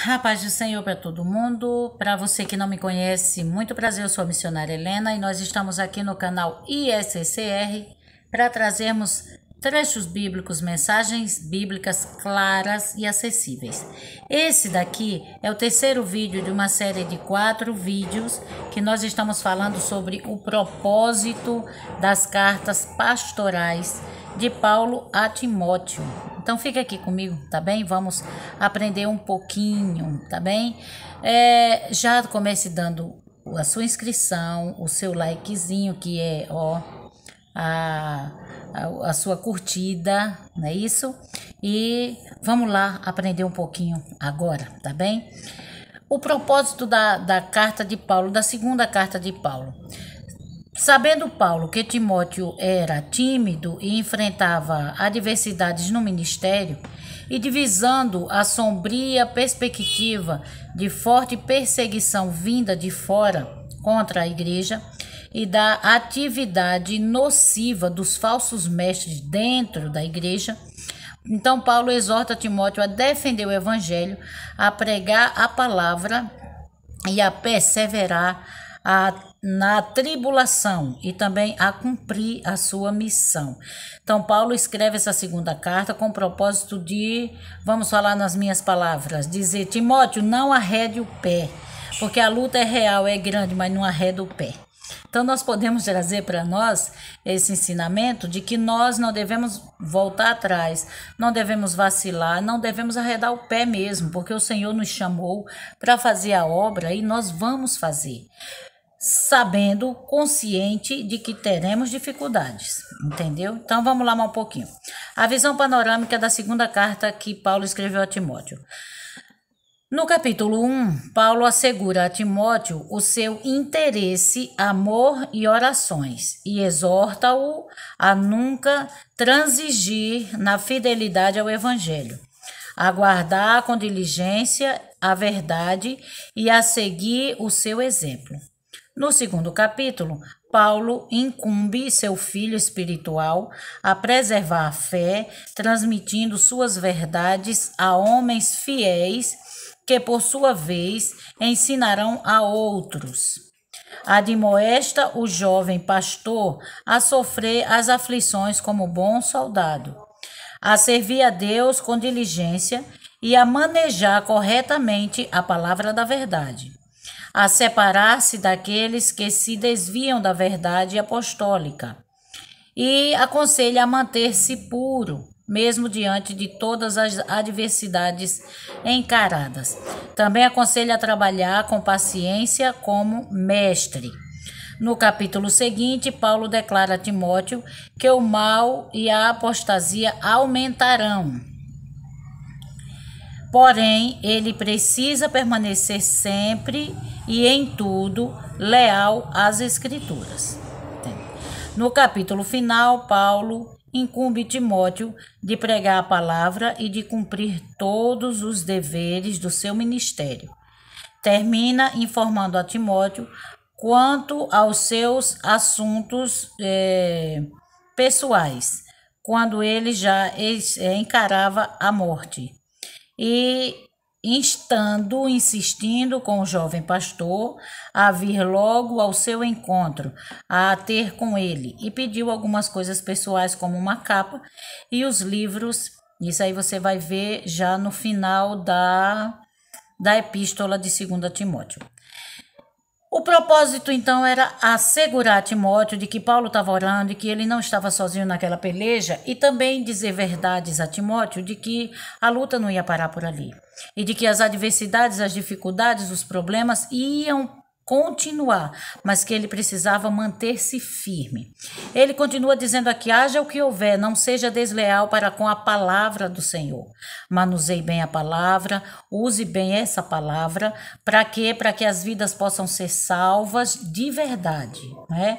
A paz do Senhor para todo mundo. Para você que não me conhece, muito prazer, eu sou a missionária Helena e nós estamos aqui no canal ISCR para trazermos trechos bíblicos, mensagens bíblicas claras e acessíveis. Esse daqui é o terceiro vídeo de uma série de 4 vídeos que nós estamos falando sobre o propósito das cartas pastorais de Paulo a Timóteo. Então fica aqui comigo, tá bem? Vamos aprender um pouquinho, tá bem? Já comece dando a sua inscrição, o seu likezinho, que é a sua curtida, não é isso? E vamos lá aprender um pouquinho agora, tá bem? O propósito da carta de Paulo, da segunda carta de Paulo. Sabendo Paulo que Timóteo era tímido e enfrentava adversidades no ministério, e divisando a sombria perspectiva de forte perseguição vinda de fora contra a igreja e da atividade nociva dos falsos mestres dentro da igreja, então Paulo exorta Timóteo a defender o evangelho, a pregar a palavra e a perseverar na tribulação e também a cumprir a sua missão. Então Paulo escreve essa segunda carta com o propósito de, vamos falar nas minhas palavras, dizer: Timóteo, não arrede o pé, porque a luta é real, é grande, mas não arreda o pé. Então nós podemos trazer para nós esse ensinamento de que nós não devemos voltar atrás, não devemos vacilar, não devemos arredar o pé mesmo, porque o Senhor nos chamou para fazer a obra e nós vamos fazer, sabendo, consciente de que teremos dificuldades, entendeu? Então vamos lá mais um pouquinho. A visão panorâmica da segunda carta que Paulo escreveu a Timóteo. No capítulo 1, Paulo assegura a Timóteo o seu interesse, amor e orações e exorta-o a nunca transigir na fidelidade ao evangelho, a guardar com diligência a verdade e a seguir o seu exemplo. No segundo capítulo, Paulo incumbe seu filho espiritual a preservar a fé, transmitindo suas verdades a homens fiéis que, por sua vez, ensinarão a outros. Admoesta o jovem pastor a sofrer as aflições como bom soldado, a servir a Deus com diligência e a manejar corretamente a palavra da verdade, a separar-se daqueles que se desviam da verdade apostólica, e aconselha a manter-se puro, mesmo diante de todas as adversidades encaradas. Também aconselha a trabalhar com paciência como mestre. No capítulo seguinte, Paulo declara a Timóteo que o mal e a apostasia aumentarão. Porém, ele precisa permanecer sempre e em tudo leal às Escrituras. No capítulo final, Paulo incumbe Timóteo de pregar a palavra e de cumprir todos os deveres do seu ministério. Termina informando a Timóteo quanto aos seus assuntos pessoais, quando ele já encarava a morte, e insistindo com o jovem pastor a vir logo ao seu encontro, a ter com ele, e pediu algumas coisas pessoais como uma capa e os livros. Isso aí você vai ver já no final da epístola de 2 Timóteo. O propósito, então, era assegurar a Timóteo de que Paulo estava orando e que ele não estava sozinho naquela peleja, e também dizer verdades a Timóteo de que a luta não ia parar por ali, e de que as adversidades, as dificuldades, os problemas iam continuar, mas que ele precisava manter-se firme. Ele continua dizendo aqui: haja o que houver, não seja desleal para com a palavra do Senhor. Manuseie bem a palavra, use bem essa palavra, para quê? Para que as vidas possam ser salvas de verdade, né?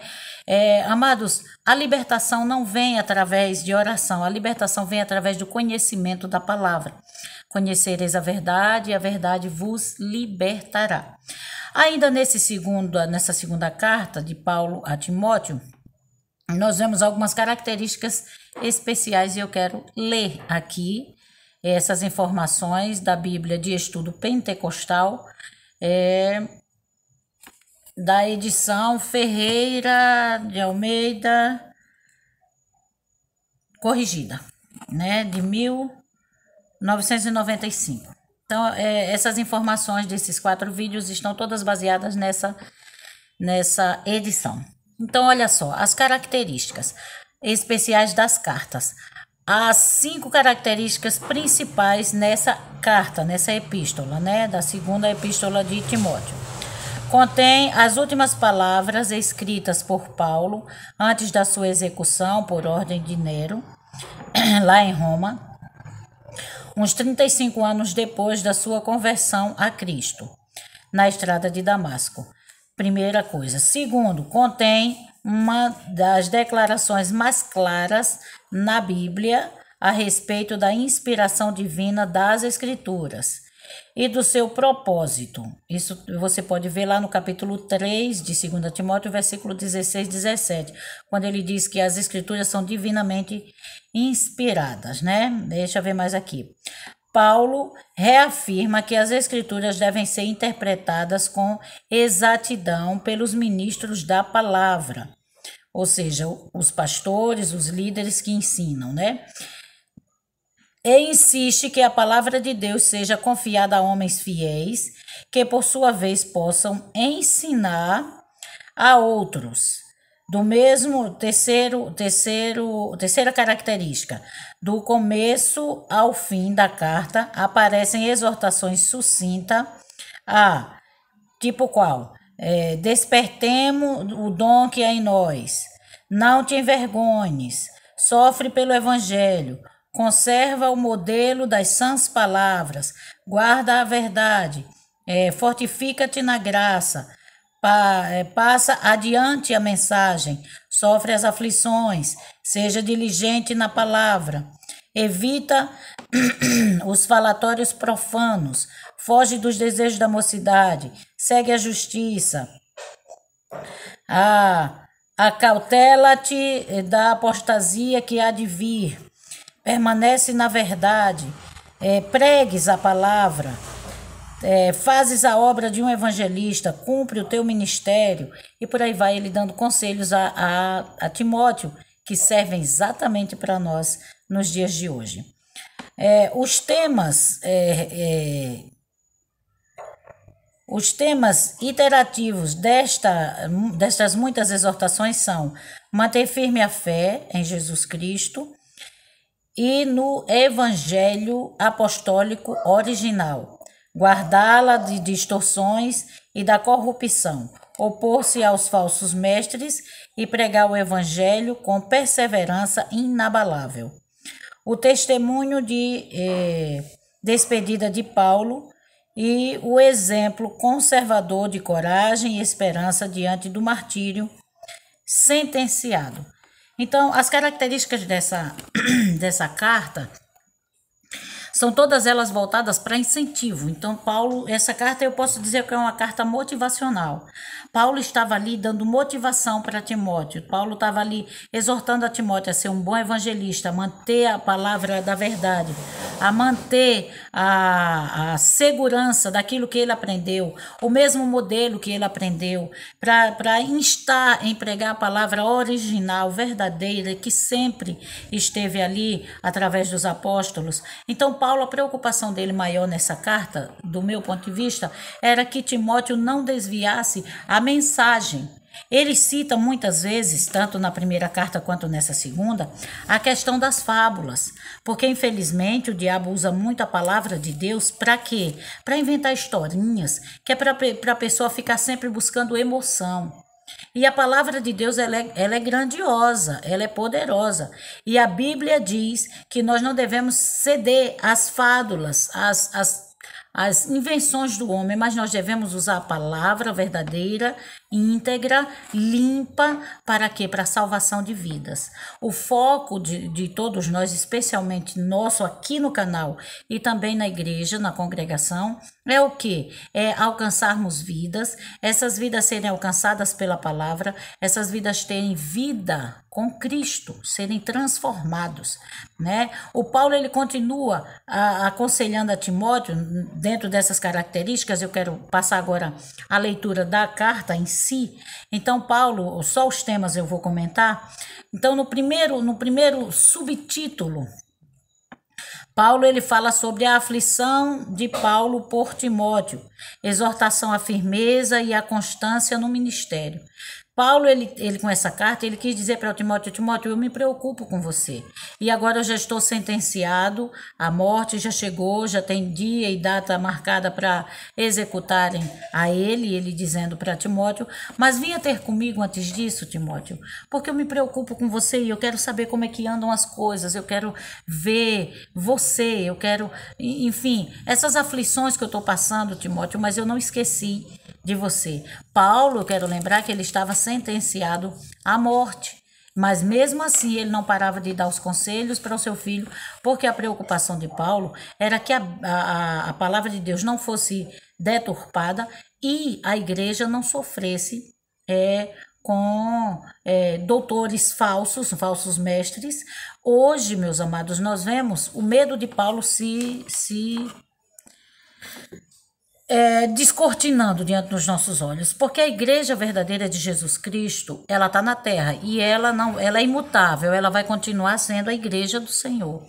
Amados, a libertação não vem através de oração, a libertação vem através do conhecimento da palavra. Conhecereis a verdade e a verdade vos libertará. Ainda nessa segunda carta de Paulo a Timóteo, nós vemos algumas características especiais e eu quero ler aqui essas informações da Bíblia de Estudo Pentecostal, da edição Ferreira de Almeida, corrigida, né, de 1995. Então, essas informações desses 4 vídeos estão todas baseadas nessa edição. Então, olha só, as características especiais das cartas. As 5 características principais nessa carta, nessa epístola, né, da segunda epístola de Timóteo. Contém as últimas palavras escritas por Paulo antes da sua execução por ordem de Nero, lá em Roma, uns 35 anos depois da sua conversão a Cristo, na estrada de Damasco. Primeira coisa. Segundo, contém uma das declarações mais claras na Bíblia a respeito da inspiração divina das Escrituras e do seu propósito. Isso você pode ver lá no capítulo 3 de 2 Timóteo, versículo 16 e 17, quando ele diz que as Escrituras são divinamente inspiradas, né? Deixa eu ver mais aqui. Paulo reafirma que as Escrituras devem ser interpretadas com exatidão pelos ministros da palavra, ou seja, os pastores, os líderes que ensinam, né? E insiste que a palavra de Deus seja confiada a homens fiéis, que por sua vez possam ensinar a outros. Do mesmo terceira característica, do começo ao fim da carta aparecem exortações sucintas tipo qual? Despertemos o dom que há em nós, não te envergonhes, sofre pelo evangelho, conserva o modelo das sãs palavras, guarda a verdade, fortifica-te na graça, passa adiante a mensagem, sofre as aflições, seja diligente na palavra, evita os falatórios profanos, foge dos desejos da mocidade, segue a justiça, acautela-te da apostasia que há de vir, permanece na verdade, pregues a palavra, fazes a obra de um evangelista, cumpre o teu ministério, e por aí vai ele dando conselhos a Timóteo, que servem exatamente para nós nos dias de hoje. Os temas iterativos destas muitas exortações são manter firme a fé em Jesus Cristo e no Evangelho Apostólico original, guardá-la de distorções e da corrupção, opor-se aos falsos mestres e pregar o Evangelho com perseverança inabalável. O testemunho de despedida de Paulo e o exemplo conservador de coragem e esperança diante do martírio sentenciado. Então, as características dessa carta são todas elas voltadas para incentivo. Então, Paulo, essa carta eu posso dizer que é uma carta motivacional. Paulo estava ali dando motivação para Timóteo. Paulo estava ali exortando a Timóteo a ser um bom evangelista, a manter a palavra da verdade, a manter a segurança daquilo que ele aprendeu, o mesmo modelo que ele aprendeu, para instar em pregar a palavra original, verdadeira, que sempre esteve ali através dos apóstolos. Então, Paulo, a preocupação dele maior nessa carta, do meu ponto de vista, era que Timóteo não desviasse a mensagem. Ele cita muitas vezes, tanto na primeira carta quanto nessa segunda, a questão das fábulas, porque infelizmente o diabo usa muito a palavra de Deus para quê? Para inventar historinhas, que é para a pessoa ficar sempre buscando emoção. E a palavra de Deus ela é grandiosa, ela é poderosa. E a Bíblia diz que nós não devemos ceder às fábulas, as invenções do homem, mas nós devemos usar a palavra verdadeira, íntegra, limpa, para quê? Para a salvação de vidas. O foco de todos nós, especialmente nosso aqui no canal e também na igreja, na congregação, é o quê? É alcançarmos vidas, essas vidas serem alcançadas pela palavra, essas vidas terem vida com Cristo, serem transformados, né? O Paulo, ele continua aconselhando a Timóteo, dentro dessas características. Eu quero passar agora a leitura da carta em si. Então, Paulo, só os temas eu vou comentar. Então, no primeiro subtítulo, Paulo, ele fala sobre a aflição de Paulo por Timóteo, exortação à firmeza e à constância no ministério. Paulo, ele com essa carta, ele quis dizer para Timóteo: Timóteo, eu me preocupo com você. E agora eu já estou sentenciado, a morte já chegou, já tem dia e data marcada para executarem a ele dizendo para Timóteo: mas vinha ter comigo antes disso, Timóteo, porque eu me preocupo com você e eu quero saber como é que andam as coisas, eu quero ver você, eu quero, enfim, essas aflições que eu estou passando, Timóteo, mas eu não esqueci de você. Paulo, eu quero lembrar que ele estava sentenciado à morte, mas mesmo assim ele não parava de dar os conselhos para o seu filho, porque a preocupação de Paulo era que a palavra de Deus não fosse deturpada e a igreja não sofresse com doutores falsos mestres. Hoje, meus amados, nós vemos o medo de Paulo se descortinando diante dos nossos olhos, porque a igreja verdadeira de Jesus Cristo, ela está na terra e ela é imutável, ela vai continuar sendo a igreja do Senhor.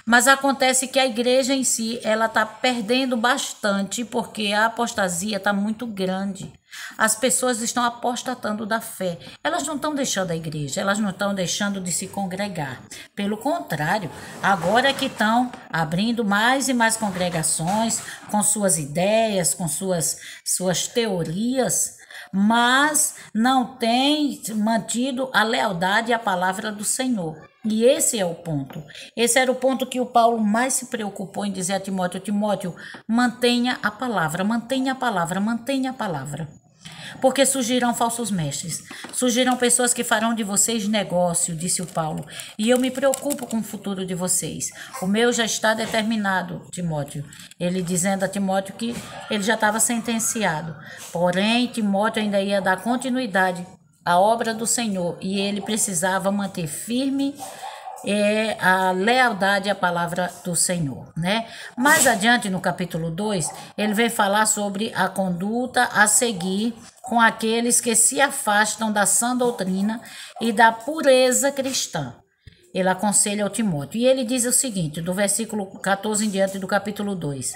Mas acontece que a igreja em si, ela está perdendo bastante, porque a apostasia está muito grande. As pessoas estão apostatando da fé. Elas não estão deixando a igreja, elas não estão deixando de se congregar. Pelo contrário, agora é que estão abrindo mais e mais congregações com suas ideias, com suas teorias, mas não têm mantido a lealdade à palavra do Senhor. E esse é o ponto. Esse era o ponto que o Paulo mais se preocupou em dizer a Timóteo: Timóteo, mantenha a palavra, mantenha a palavra, mantenha a palavra. Porque surgirão falsos mestres, surgirão pessoas que farão de vocês negócio, disse o Paulo, e eu me preocupo com o futuro de vocês. O meu já está determinado, Timóteo. Ele dizendo a Timóteo que ele já estava sentenciado. Porém, Timóteo ainda ia dar continuidade à obra do Senhor e ele precisava manter firme a lealdade à palavra do Senhor, né? Mais adiante, no capítulo 2, ele vem falar sobre a conduta a seguir com aqueles que se afastam da sã doutrina e da pureza cristã. Ele aconselha ao Timóteo. E ele diz o seguinte, do versículo 14 em diante do capítulo 2.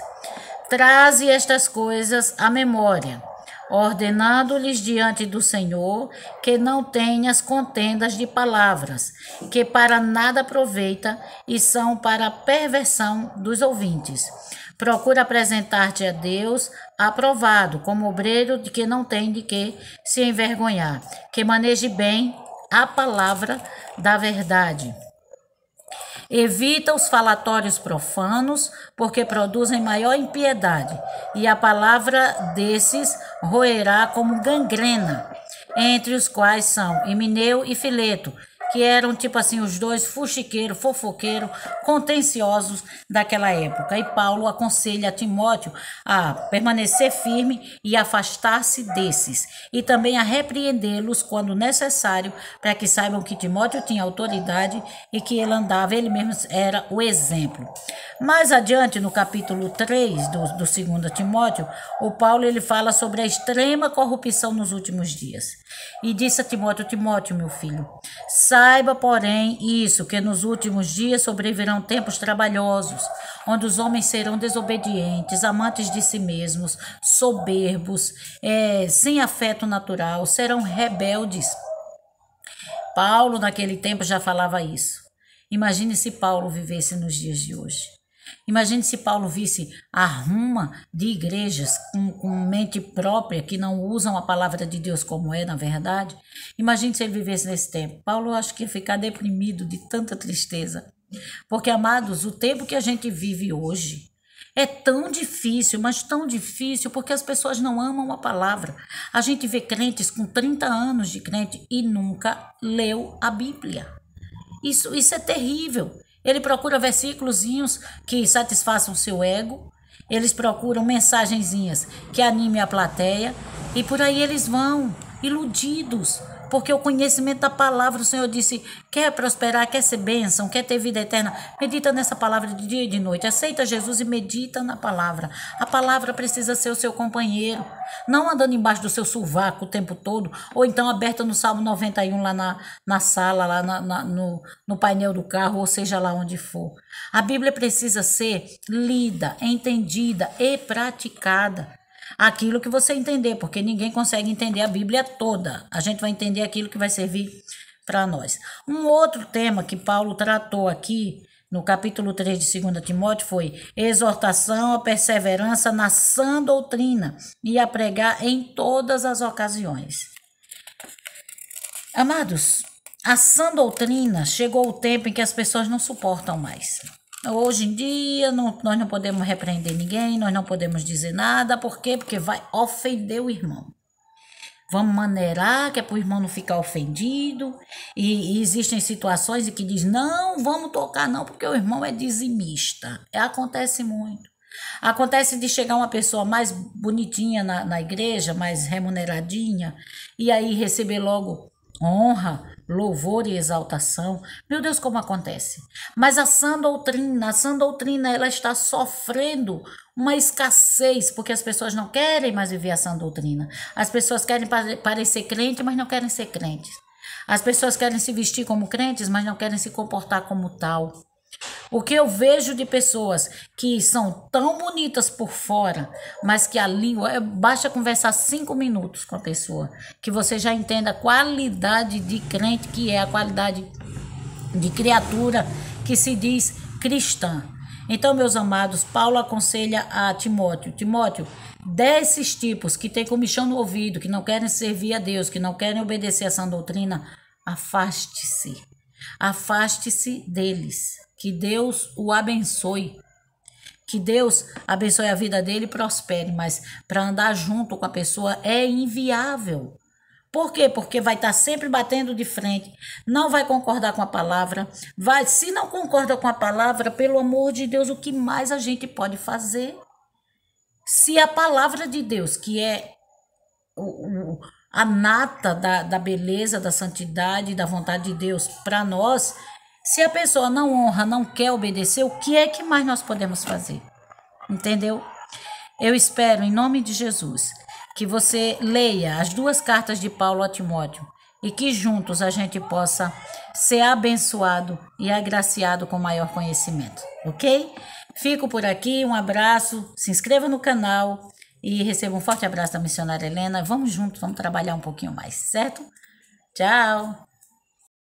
Traze estas coisas à memória, ordenando-lhes diante do Senhor que não tenhas contendas de palavras, que para nada aproveita e são para a perversão dos ouvintes. Procura apresentar-te a Deus aprovado, como obreiro de que não tem de que se envergonhar, que maneje bem a palavra da verdade. Evita os falatórios profanos, porque produzem maior impiedade, e a palavra desses roerá como gangrena, entre os quais são Himeneu e Fileto, que eram tipo assim os dois fuxiqueiros, fofoqueiros, contenciosos daquela época. E Paulo aconselha a Timóteo a permanecer firme e afastar-se desses, e também a repreendê-los quando necessário, para que saibam que Timóteo tinha autoridade e que ele andava, ele mesmo era o exemplo. Mais adiante, no capítulo 3 do 2 Timóteo, o Paulo ele fala sobre a extrema corrupção nos últimos dias. E disse a Timóteo: Timóteo, meu filho, saiba, porém, isso, que nos últimos dias sobrevirão tempos trabalhosos, onde os homens serão desobedientes, amantes de si mesmos, soberbos, sem afeto natural, serão rebeldes. Paulo, naquele tempo, já falava isso. Imagine se Paulo vivesse nos dias de hoje. Imagine se Paulo visse a ruma de igrejas com mente própria, que não usam a palavra de Deus como é, na verdade. Imagine se ele vivesse nesse tempo. Paulo, acho que ia ficar deprimido de tanta tristeza. Porque, amados, o tempo que a gente vive hoje É tão difícil, mas tão difícil, porque as pessoas não amam a palavra. A gente vê crentes com 30 anos de crente e nunca leu a Bíblia. Isso é terrível. Ele procura versículozinhos que satisfaçam seu ego, eles procuram mensagenzinhas que animem a plateia, e por aí eles vão, iludidos, porque o conhecimento da palavra, o Senhor disse, quer prosperar, quer ser bênção, quer ter vida eterna, medita nessa palavra de dia e de noite, aceita Jesus e medita na palavra. A palavra precisa ser o seu companheiro, não andando embaixo do seu sovaco o tempo todo, ou então aberta no Salmo 91 lá na sala, lá no painel do carro, ou seja lá onde for. A Bíblia precisa ser lida, entendida e praticada. Aquilo que você entender, porque ninguém consegue entender a Bíblia toda. A gente vai entender aquilo que vai servir para nós. Um outro tema que Paulo tratou aqui no capítulo 3 de 2 Timóteo foi exortação à perseverança na sã doutrina e a pregar em todas as ocasiões. Amados, a sã doutrina chegou o tempo em que as pessoas não suportam mais. Hoje em dia, nós não podemos repreender ninguém, nós não podemos dizer nada. Por quê? Porque vai ofender o irmão. Vamos maneirar, que é para o irmão não ficar ofendido. E existem situações em que diz, não, vamos tocar não, porque o irmão é dizimista. Acontece muito. Acontece de chegar uma pessoa mais bonitinha na igreja, mais remuneradinha, e aí receber logo honra, louvor e exaltação. Meu Deus, como acontece. Mas a sã doutrina, ela está sofrendo uma escassez, porque as pessoas não querem mais viver a sã doutrina. As pessoas querem parecer crente, mas não querem ser crentes. As pessoas querem se vestir como crentes, mas não querem se comportar como tal. O que eu vejo de pessoas que são tão bonitas por fora, mas que a língua, basta conversar 5 minutos com a pessoa, que você já entenda a qualidade de crente que é, a qualidade de criatura que se diz cristã. Então, meus amados, Paulo aconselha a Timóteo, desses tipos que têm comichão no ouvido, que não querem servir a Deus, que não querem obedecer a essa doutrina, afaste-se. Afaste-se deles. Que Deus o abençoe. Que Deus abençoe a vida dele e prospere. Mas para andar junto com a pessoa é inviável. Por quê? Porque vai estar sempre batendo de frente. Não vai concordar com a palavra. Se não concorda com a palavra, pelo amor de Deus, o que mais a gente pode fazer? Se a palavra de Deus, que é a nata da beleza, da santidade, da vontade de Deus para nós, se a pessoa não honra, não quer obedecer, o que é que mais nós podemos fazer? Entendeu? Eu espero, em nome de Jesus, que você leia as 2 cartas de Paulo a Timóteo e que juntos a gente possa ser abençoado e agraciado com maior conhecimento, ok? Fico por aqui, um abraço, se inscreva no canal e receba um forte abraço da missionária Helena. Vamos juntos, vamos trabalhar um pouquinho mais, certo? Tchau!